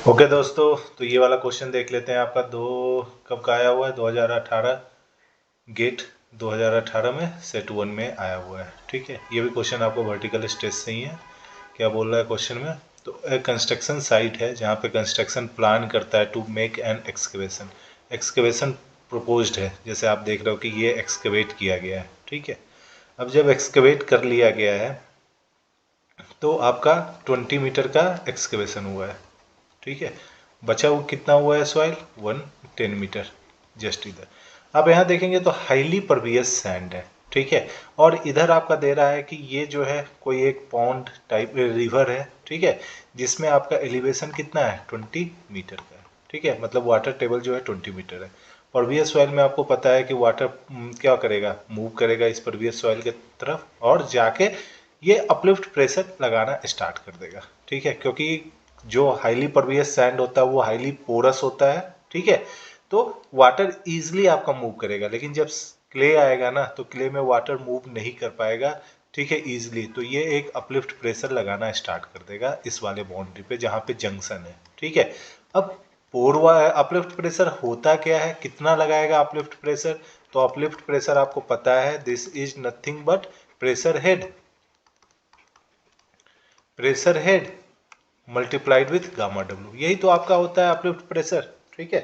Okay दोस्तों, तो ये वाला क्वेश्चन देख लेते हैं। आपका दो कब का आया हुआ है? 2018 गेट 2018 में सेट 1 में आया हुआ है। ठीक है, ये भी क्वेश्चन आपको वर्टिकल स्टेज से ही है। क्या बोल रहा है क्वेश्चन में? तो एक कंस्ट्रक्शन साइट है जहाँ पे कंस्ट्रक्शन प्लान करता है to make an excavation. Excavation proposed है, जैसे आप देख रहे हो कि ये एक्सकेवेट किया गया है। ठीक है, अब जब एक्सकेवेट कर लिया गया है तो आपका 20 मीटर का एक्सकेवेशन हुआ है। ठीक है, बचा हुआ कितना हुआ है सॉइल? 110 मीटर, जस्ट इधर। आप यहाँ देखेंगे तो हाईली परवियस सैंड है। ठीक है, और इधर आपका दे रहा है कि ये जो है कोई एक पॉन्ड टाइप रिवर है। ठीक है, जिसमें आपका एलिवेशन कितना है? 20 मीटर का है। ठीक है, मतलब वाटर टेबल जो है 20 मीटर है। परवियस सॉइल में आपको पता है कि वाटर क्या करेगा? मूव करेगा इस परवियस सॉइल के तरफ और जाके ये अपलिफ्ट प्रेशर लगाना स्टार्ट कर देगा। ठीक है, क्योंकि जो हाईली परवियस सैंड होता है वो हाईली पोरस होता है। ठीक है, तो वाटर इजीली आपका मूव करेगा, लेकिन जब क्ले आएगा ना तो क्ले में वाटर मूव नहीं कर पाएगा। ठीक है, इजीली। तो ये एक अपलिफ्ट प्रेशर लगाना स्टार्ट कर देगा इस वाले बाउंड्री पे जहाँ पे जंक्शन है। ठीक है, अब पोरवा अपलिफ्ट प्रेशर होता क्या है? कितना लगाएगा अपलिफ्ट प्रेशर? तो अपलिफ्ट प्रेशर आपको पता है, this is nothing but pressure head. Pressure head multiplied with gamma W, यही तो आपका होता है अपलिफ्ट प्रेशर। ठीक है,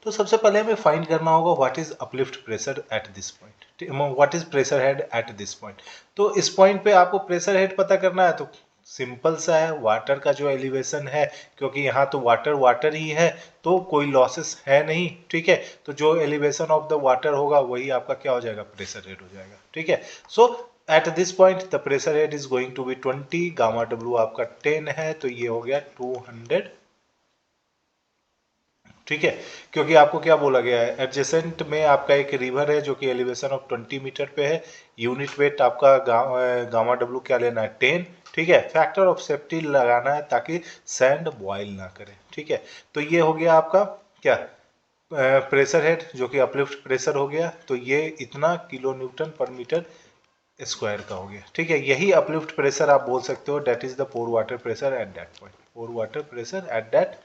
तो सबसे पहले हमें फाइंड करना होगा what is uplift pressure at this point, what is pressure head at this point. तो इस पॉइंट पे आपको प्रेशर हेड पता करना है, तो सिंपल सा है, वाटर का जो एलिवेशन है, क्योंकि यहाँ तो वाटर वाटर ही है तो कोई लॉसेस है नहीं। ठीक है, तो जो एलिवेशन ऑफ द वाटर होगा वही आपका क्या हो जाएगा? प्रेशर हेड हो जाएगा। ठीक है, so at this point the pressure head is going to be 20, gamma W आपका 10 है, तो ये हो गया 200। ठीक है, क्योंकि आपको क्या बोला गया है? एडजेसेंट में आपका एक रिवर है जो कि एलिवेशन ऑफ 20 मीटर पे है। यूनिट वेट आपका गामा डब्ल्यू क्या लेना है? 10। ठीक है, फैक्टर ऑफ सेफ्टी लगाना है ताकि सैंड बॉइल ना करे। ठीक है, तो ये हो गया आपका क्या? प्रेशर हेड जो कि अपलिफ्ट प्रेशर हो गया, तो ये इतना kilo newton per metre square का हो गया। ठीक है, यही अपलिफ्ट प्रेशर आप बोल सकते हो, that is the pore water pressure at that point. Pore water pressure at that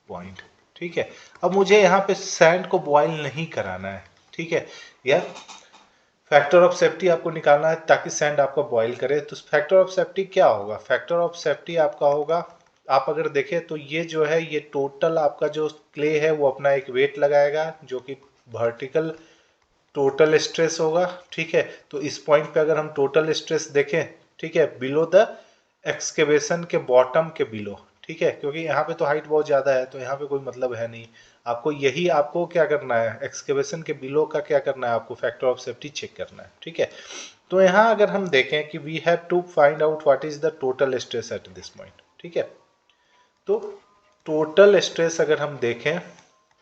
point. ठीक है, अब मुझे यहाँ पे सैंड को बॉयल नहीं कराना है। ठीक है, या फैक्टर ऑफ सेफ्टी आपको निकालना है ताकि सैंड आपका बॉयल करे। तो फैक्टर ऑफ सेफ्टी क्या होगा? फैक्टर ऑफ सेफ्टी आपका होगा, आप अगर देखें तो ये जो है ये टोटल आपका जो क्ले है वो अपना एक वेट लगाएगा जो कि वर्टिकल टोटल स्ट्रेस होगा। ठीक है, तो इस पॉइंट पे अगर हम टोटल स्ट्रेस देखें, ठीक है, बिलो द एक्सकेवेशन के बॉटम के बिलो। ठीक है, क्योंकि यहाँ पे तो हाइट बहुत ज़्यादा है तो यहाँ पे कोई मतलब है नहीं। आपको यही आपको क्या करना है? एक्सकेवेशन के बिलो का क्या करना है? आपको फैक्टर ऑफ सेफ्टी चेक करना है। ठीक है, तो यहाँ अगर हम देखें कि we have to find out what is the total stress at this point. ठीक है, तो टोटल स्ट्रेस अगर हम देखें,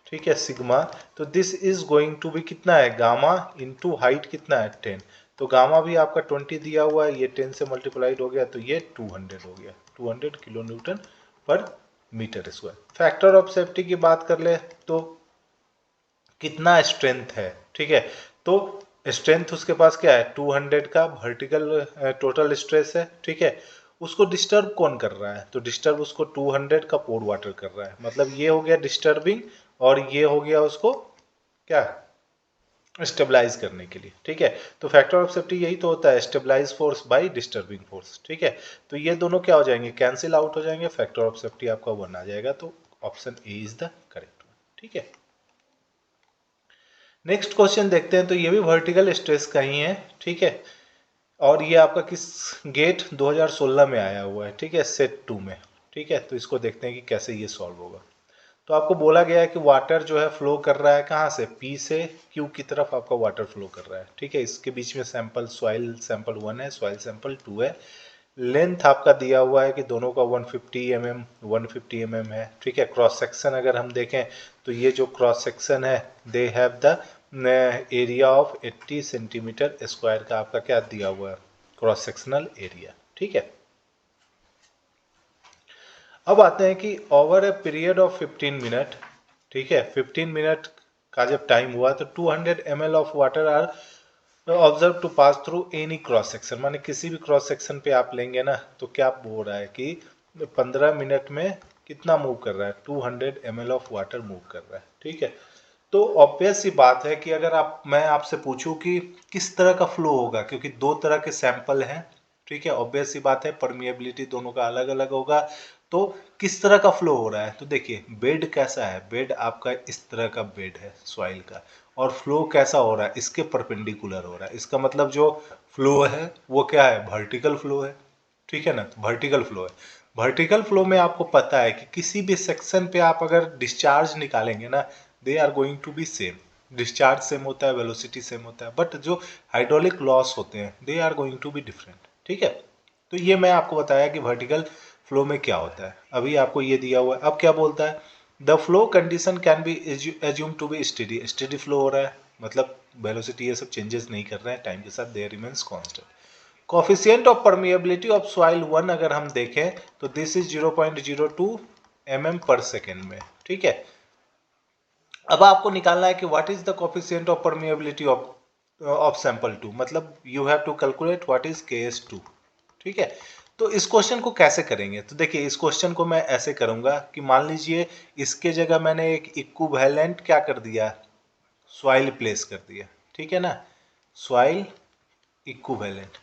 ठीक है, सिग्मा, तो this is going to be कितना है? गामा इंटू हाइट कितना है? 10। तो गामा भी आपका 20 दिया हुआ है, ये 10 से मल्टीप्लाइड हो गया तो ये 200 हो गया, 200 kilo newton per metre square. Factor of safety की बात कर ले तो कितना स्ट्रेंथ है? ठीक है, तो स्ट्रेंथ उसके पास क्या है? 200 का वर्टिकल टोटल स्ट्रेस है। ठीक है, उसको डिस्टर्ब कौन कर रहा है? तो डिस्टर्ब उसको 200 का पोर वाटर कर रहा है, मतलब ये हो गया डिस्टर्बिंग और ये हो गया उसको क्या? स्टेबलाइज करने के लिए। ठीक है, तो फैक्टर ऑफ सेफ्टी यही तो होता है, stabilise force by disturbing force. ठीक है, तो ये दोनों क्या हो जाएंगे? कैंसिल आउट हो जाएंगे, फैक्टर ऑफ सेफ्टी आपका 1 आ जाएगा, तो option A is the correct one. ठीक है, नेक्स्ट क्वेश्चन देखते हैं। तो ये भी वर्टिकल स्ट्रेस का ही है। ठीक है, और ये आपका किस गेट 2016 में आया हुआ है। ठीक है, सेट 2 में। ठीक है, तो इसको देखते हैं कि कैसे ये सॉल्व होगा। तो आपको बोला गया है कि वाटर जो है फ्लो कर रहा है कहाँ से? पी से क्यू की तरफ आपका वाटर फ्लो कर रहा है। ठीक है, इसके बीच में सैंपल सॉइल सैंपल 1 है, सॉइल सैंपल 2 है। लेंथ आपका दिया हुआ है कि दोनों का 150 mm है। ठीक है, क्रॉस सेक्शन अगर हम देखें तो ये जो क्रॉस सेक्शन है they have the area of 80 centimetre square का आपका क्या दिया हुआ है? Cross sectional area. ठीक है, अब आते हैं कि over a period of 15 minute, ठीक है, 15 मिनट का जब टाइम हुआ तो 200 ml of water are observe to pass through any cross section, माने किसी भी क्रॉस सेक्शन पे आप लेंगे ना तो क्या बोल रहा है कि 15 मिनट में कितना मूव कर रहा है, 200 ml ऑफ वाटर मूव कर रहा है, ठीक है। तो ऑब्वियस सी बात है कि अगर मैं आपसे पूछूं कि किस तरह का फ्लो होगा, क्योंकि दो तरह के सैंपल हैं, ठीक है, ऑब्वियस सी बात है परमिएबिलिटी दोनों का अलग अलग होगा, तो किस तरह का फ्लो हो रहा है। तो देखिए बेड कैसा है, बेड आपका इस तरह का बेड है सॉइल का, और फ्लो कैसा हो रहा है, इसके परपेंडिकुलर हो रहा है। इसका मतलब जो फ्लो है वो क्या है, वर्टिकल फ्लो है, ठीक है ना, वर्टिकल फ्लो है। वर्टिकल फ्लो में आपको पता है कि किसी भी सेक्शन पे आप अगर डिस्चार्ज निकालेंगे ना, they are going to be same, discharge same होता है, वेलोसिटी सेम होता है, बट जो हाइड्रोलिक लॉस होते हैं they are going to be different, ठीक है। तो ये मैं आपको बताया कि वर्टिकल फ्लो में क्या होता है। अभी आपको ये दिया हुआ है, अब क्या बोलता है, the flow condition can be assume to be steady, steady flow हो रहा है, मतलब वेलोसिटी ये सब चेंजेस नहीं कर रहे हैं टाइम के साथ, they remains constant. Coefficient of permeability of soil 1 अगर हम देखें तो दिस इज 0.02 mm पर सेकेंड में, ठीक है। अब आपको निकालना है कि what is the coefficient of permeability of sample 2, मतलब you have to calculate what is KS2, ठीक है। तो इस क्वेश्चन को कैसे करेंगे, तो देखिए इस क्वेश्चन को मैं ऐसे करूंगा कि मान लीजिए इसके जगह मैंने एक इक्विवेलेंट क्या कर दिया, सॉइल प्लेस कर दिया, ठीक है ना, सॉइल इक्विवेलेंट,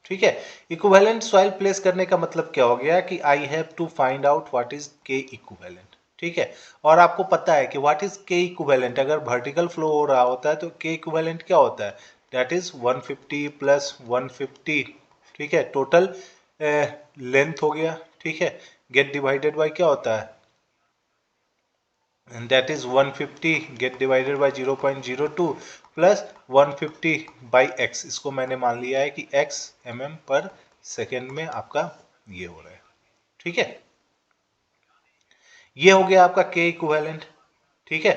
ठीक है। इक्विवेलेंट सॉइल प्लेस करने का मतलब क्या हो गया कि I have to find out what is K equivalent, ठीक है। और आपको पता है कि व्हाट इज के इक्विवेलेंट, अगर वर्टिकल फ्लो हो रहा होता है तो के इक्विवेलेंट क्या होता है, दैट इज 150 प्लस 150, ठीक है, टोटल लेंथ हो गया, ठीक है, गेट डिवाइडेड बाय क्या होता है, and that is 150 get divided by 0.02 plus 150 by x, इसको मैंने मान लिया है कि x mm पर सेकेंड में आपका ये हो रहा है, ठीक है। ये हो गया आपका k इक्विवेलेंट, ठीक है।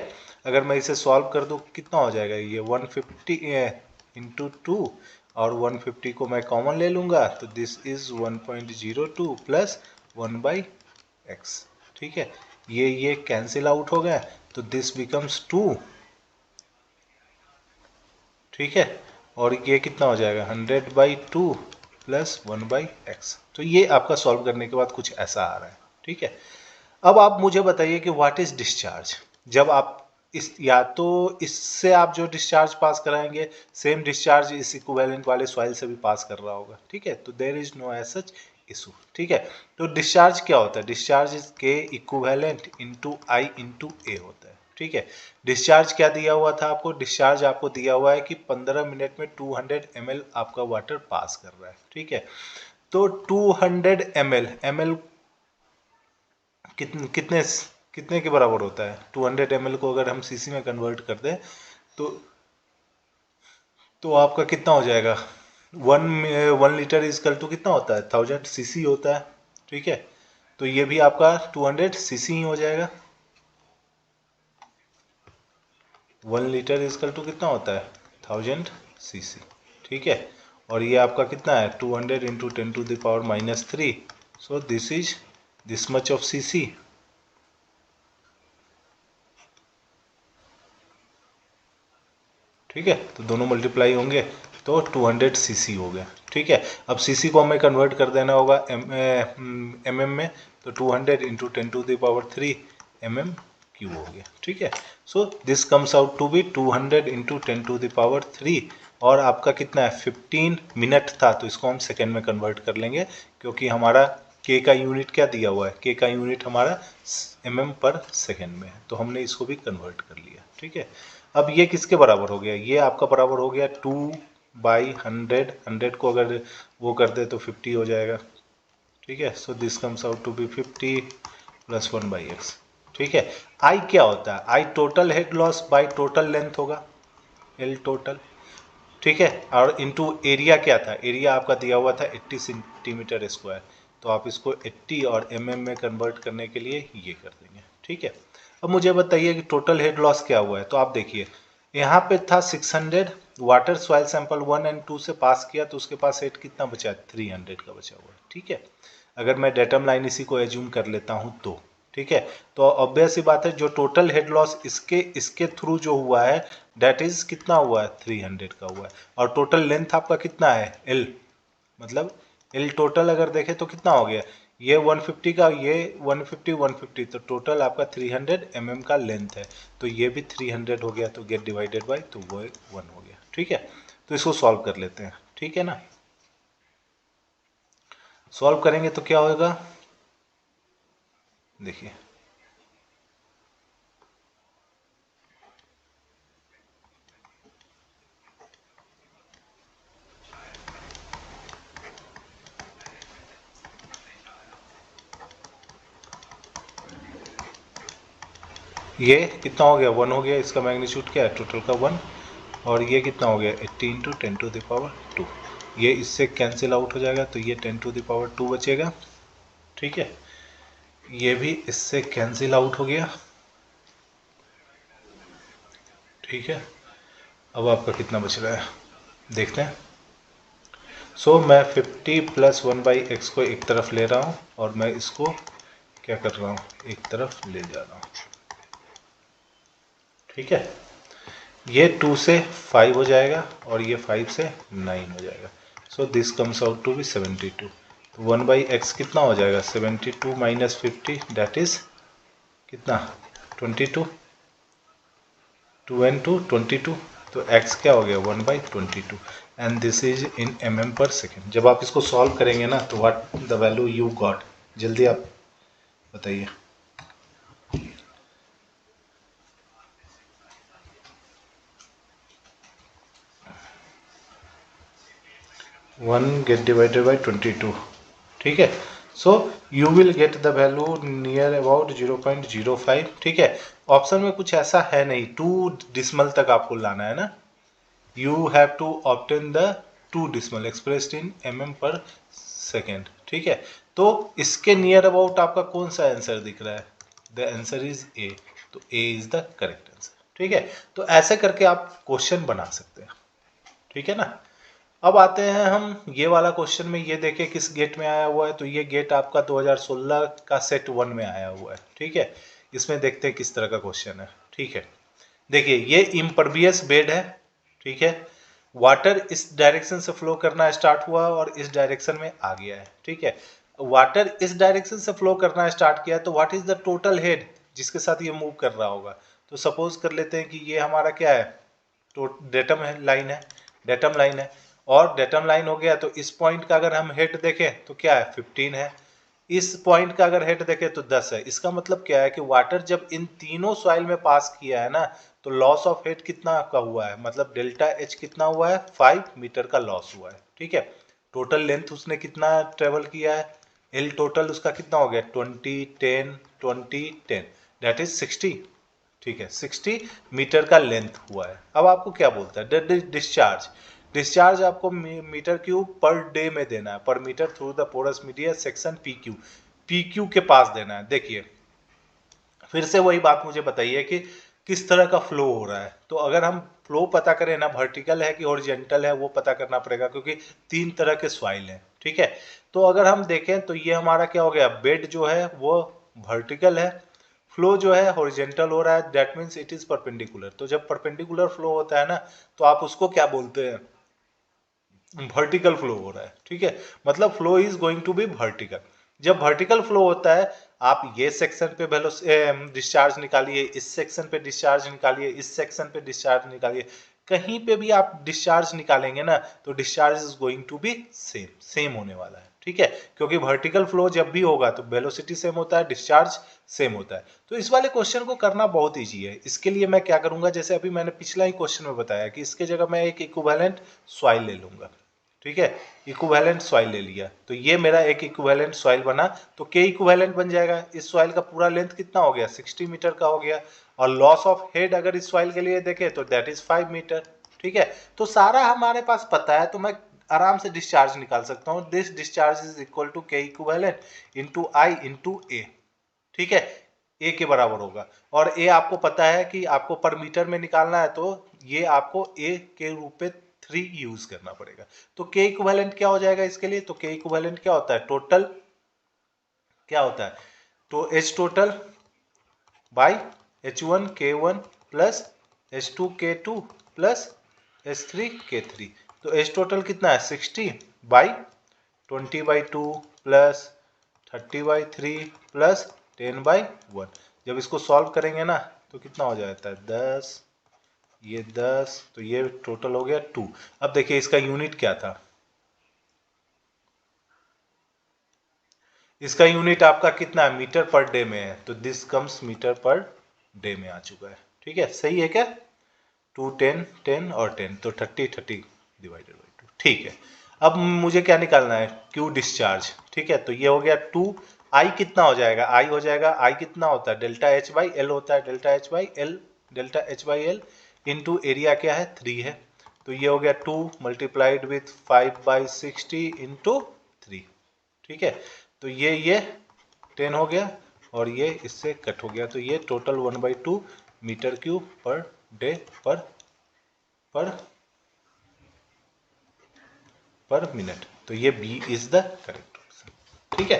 अगर मैं इसे सॉल्व कर दूं कितना हो जाएगा, ये 150 इंटू 2 और 150 को मैं कॉमन ले लूंगा तो this is 1.02 plus 1 by x, ठीक है। ये कैंसिल आउट हो गया तो दिस बिकम्स 2, ठीक है। और ये कितना हो जाएगा 100/2 प्लस 1/x, तो ये आपका सॉल्व करने के बाद कुछ ऐसा आ रहा है, ठीक है। अब आप मुझे बताइए कि व्हाट इज डिस्चार्ज, जब आप इस या तो इससे आप जो डिस्चार्ज पास कराएंगे सेम डिस्चार्ज इस इक्विवेलेंट वाले सॉइल से भी पास कर रहा होगा, ठीक है, तो there is no as such issue, ठीक है। तो डिस्चार्ज क्या होता है, discharge is K equivalent into I into A होता है, ठीक है। डिस्चार्ज क्या दिया हुआ था आपको, डिस्चार्ज आपको दिया हुआ है कि 15 मिनट में 200 ml आपका वाटर पास कर रहा है, ठीक है। तो 200 ml कितने कितने के बराबर होता है, 200 ml को अगर हम सीसी में कन्वर्ट कर दें तो आपका कितना हो जाएगा, 1 लीटर इजकल टू कितना होता है 1000 सीसी होता है, ठीक है। तो ये भी आपका 200 सीसी ही हो जाएगा, 1 लीटर इजकल टू कितना होता है 1000 सीसी, ठीक है। और ये आपका कितना है 200 into 10⁻³ so this is this much of CC, ठीक है। तो दोनों मल्टीप्लाई होंगे तो 200 सीसी हो गया, ठीक है। अब सीसी को हमें कन्वर्ट कर देना होगा mm में, तो 200 इंटू 10⁻³ mm³ हो गया, ठीक है। So this comes out to be 200 into 10⁻³ और आपका कितना है 15 मिनट था, तो इसको हम सेकेंड में कन्वर्ट कर लेंगे क्योंकि हमारा के का यूनिट क्या दिया हुआ है, के का यूनिट हमारा पर सेकेंड में है, तो हमने इसको भी कन्वर्ट कर लिया, ठीक है। अब ये किसके बराबर हो गया, ये आपका बराबर हो गया 2/100, 100 को अगर वो कर दे तो 50 हो जाएगा, ठीक है। So this comes out to be 50 plus 1/x, ठीक है। आई क्या होता है, I total head loss by total length होगा, एल टोटल, ठीक है। और इनटू एरिया क्या था, एरिया आपका दिया हुआ था 80 सेंटीमीटर स्क्वायर, तो आप इसको 80 और में कन्वर्ट करने के लिए ये कर देंगे, ठीक है। अब मुझे बताइए कि टोटल हेड लॉस क्या हुआ है, तो आप देखिए यहाँ पे था 600, वाटर सॉइल सैंपल 1 और 2 से पास किया तो उसके पास हेड कितना बचा है 300 का बचा हुआ है, ठीक है। अगर मैं डेटम लाइन इसी को एज्यूम कर लेता हूँ तो, ठीक है। तो ऑब्वियस सी बात है जो टोटल हेड लॉस इसके थ्रू जो हुआ है दैट इज कितना हुआ है 300 का हुआ है, और टोटल लेंथ आपका कितना है एल, मतलब एल टोटल अगर देखें तो कितना हो गया, ये 150 का, ये 150 150, तो टोटल आपका 300 mm का लेंथ है, तो ये भी 300 हो गया, तो गेट डिवाइडेड बाय, तो वो 1 हो गया। ठीक है, तो इसको सॉल्व कर लेते हैं। ठीक है ना, सॉल्व करेंगे तो क्या होगा, देखिए ये कितना हो गया, 1 हो गया, इसका मैग्नीट्यूड क्या है, टोटल का 1, और ये कितना हो गया 80 इंटू 10⁻²। ये इससे कैंसिल आउट हो जाएगा, तो ये 10⁻² बचेगा। ठीक है, ये भी इससे कैंसिल आउट हो गया। ठीक है, अब आपका कितना बच रहा है देखते हैं। सो मैं 50 + 1/x को एक तरफ ले रहा हूँ, और मैं इसको क्या कर रहा हूँ, एक तरफ ले जा रहा हूँ। ठीक है, ये 2 से 5 हो जाएगा, और ये 5 से 9 हो जाएगा। So this comes out to be 72। तो 1/x कितना हो जाएगा, 72 - 50, दैट इज कितना, 22, 2 and 2 22, तो x क्या हो गया 1/22, and this is in mm/s। जब आप इसको सॉल्व करेंगे ना, तो what the value you got, जल्दी आप बताइए। 1 गेट डिवाइडेड बाई 22। ठीक है, so you will get the value near about 0.05। ठीक है, ऑप्शन में कुछ ऐसा है नहीं, 2 डिसमल तक आपको लाना है ना, you have to obtain the 2 decimal expressed in mm/s। ठीक है, तो इसके नियर अबाउट आपका कौन सा आंसर दिख रहा है, द आंसर इज ए, तो ए इज द करेक्ट आंसर। ठीक है, तो ऐसे करके आप क्वेश्चन बना सकते हैं। ठीक है ना, अब आते हैं हम ये वाला क्वेश्चन में, ये देखें किस गेट में आया हुआ है, तो ये गेट आपका 2016 का सेट 1 में आया हुआ है। ठीक है, इसमें देखते हैं किस तरह का क्वेश्चन है। ठीक है, देखिए ये इम्परवियस बेड है। ठीक है, वाटर इस डायरेक्शन से फ्लो करना स्टार्ट हुआ और इस डायरेक्शन में आ गया है। ठीक है, वाटर इस डायरेक्शन से फ्लो करना स्टार्ट किया, तो what is the total head जिसके साथ ये मूव कर रहा होगा। तो सपोज कर लेते हैं कि ये हमारा क्या है, तो डेटम लाइन है, डेटम लाइन है, और डेटम लाइन हो गया, तो इस पॉइंट का अगर हम हेड देखें तो क्या है 15 है, इस पॉइंट का अगर हेड देखें तो 10 है। इसका मतलब क्या है कि वाटर जब इन तीनों सॉइल में पास किया है ना, तो लॉस ऑफ हेड कितना का हुआ है, मतलब डेल्टा एच कितना हुआ है, 5 मीटर का लॉस हुआ है। ठीक है, टोटल लेंथ उसने कितना ट्रेवल किया है, एल टोटल उसका कितना हो गया 20 10 20 10, दैट इज 60। ठीक है, 60 मीटर का लेंथ हुआ है। अब आपको क्या बोलता है, डिस्चार्ज, डिस्चार्ज आपको मीटर क्यूब पर डे में देना है, per metre through the porous media section PQ, PQ के पास देना है। देखिए फिर से वही बात मुझे बताइए कि किस तरह का फ्लो हो रहा है। तो अगर हम फ्लो पता करें ना, वर्टिकल है कि हॉरिजॉन्टल है, वो पता करना पड़ेगा, क्योंकि 3 तरह के सॉइल हैं। ठीक है, तो अगर हम देखें तो ये हमारा क्या हो गया, बेड जो है वो वर्टिकल है, फ्लो जो है हॉरिजॉन्टल हो रहा है, that means it is perpendicular. तो जब परपेंडिकुलर फ्लो होता है ना, तो आप उसको क्या बोलते हैं, वर्टिकल फ्लो हो रहा है। ठीक है, मतलब flow is going to be vertical. जब वर्टिकल फ्लो होता है, आप ये सेक्शन पे डिस्चार्ज निकालिए, इस सेक्शन पे डिस्चार्ज निकालिए, इस सेक्शन पे डिस्चार्ज निकालिए, कहीं पे भी आप डिस्चार्ज निकालेंगे ना, तो discharge is going to be same, same होने वाला है। ठीक है, क्योंकि वर्टिकल फ्लो जब भी होगा तो वेलोसिटी सेम होता है, डिस्चार्ज सेम होता है। तो इस वाले क्वेश्चन को करना बहुत ईजी है। इसके लिए मैं क्या करूंगा, जैसे अभी मैंने पिछला ही क्वेश्चन में बताया कि इसके जगह मैं एक इक्विवेलेंट सॉइल ले लूंगा। ठीक है, इक्विवेलेंट सॉइल ले लिया, तो ये मेरा एक इक्विवेलेंट सॉइल बना, तो के इक्विवेलेंट बन जाएगा। इस सॉइल का पूरा लेंथ कितना हो गया, 60 मीटर का हो गया, और लॉस ऑफ हेड अगर इस सॉइल के लिए देखें तो दैट इज 5 मीटर। ठीक है, तो सारा हमारे पास पता है, तो मैं आराम से डिस्चार्ज निकाल सकता हूँ, this discharge is equal to K equivalent into I into A. ठीक है, ए के बराबर होगा, और ए आपको पता है कि आपको पर मीटर में निकालना है, तो ये आपको ए के रूप में 3 यूज करना पड़ेगा। तो के इक्विवेलेंट क्या हो जाएगा इसके लिए, तो के इक्विवेलेंट क्या होता है, टोटल क्या होता है, तो H total by H1 K1 plus H2 K2 plus H3 K3। तो एच टोटल कितना है 60 बाई 20/2 प्लस 30/3 प्लस 10/1। जब इसको सॉल्व करेंगे ना तो कितना हो जाता है 10, ये 10, तो ये टोटल हो गया 2। अब देखिए इसका यूनिट क्या था, इसका यूनिट आपका कितना है, मीटर पर डे में है, तो this comes metre per day में आ चुका है। ठीक है, सही है क्या, 2 10 10 और 10, तो 30 30 डिवाइडेड बाई 2। ठीक है, अब मुझे क्या निकालना है, क्यू डिस्चार्ज। ठीक है, तो ये हो गया 2, आई कितना हो जाएगा, आई हो जाएगा, आई कितना होता है डेल्टा एच बाई एल होता है, delta H by L, delta H by L into area क्या है 3 है, तो ये हो गया 2 मल्टीप्लाइड विथ 5/60 इंटू 3। ठीक है, तो ये 10 हो गया और ये इससे कट हो गया, तो ये total 1/2 metre cube per day per per minute, तो ये B is the correct option. ठीक है,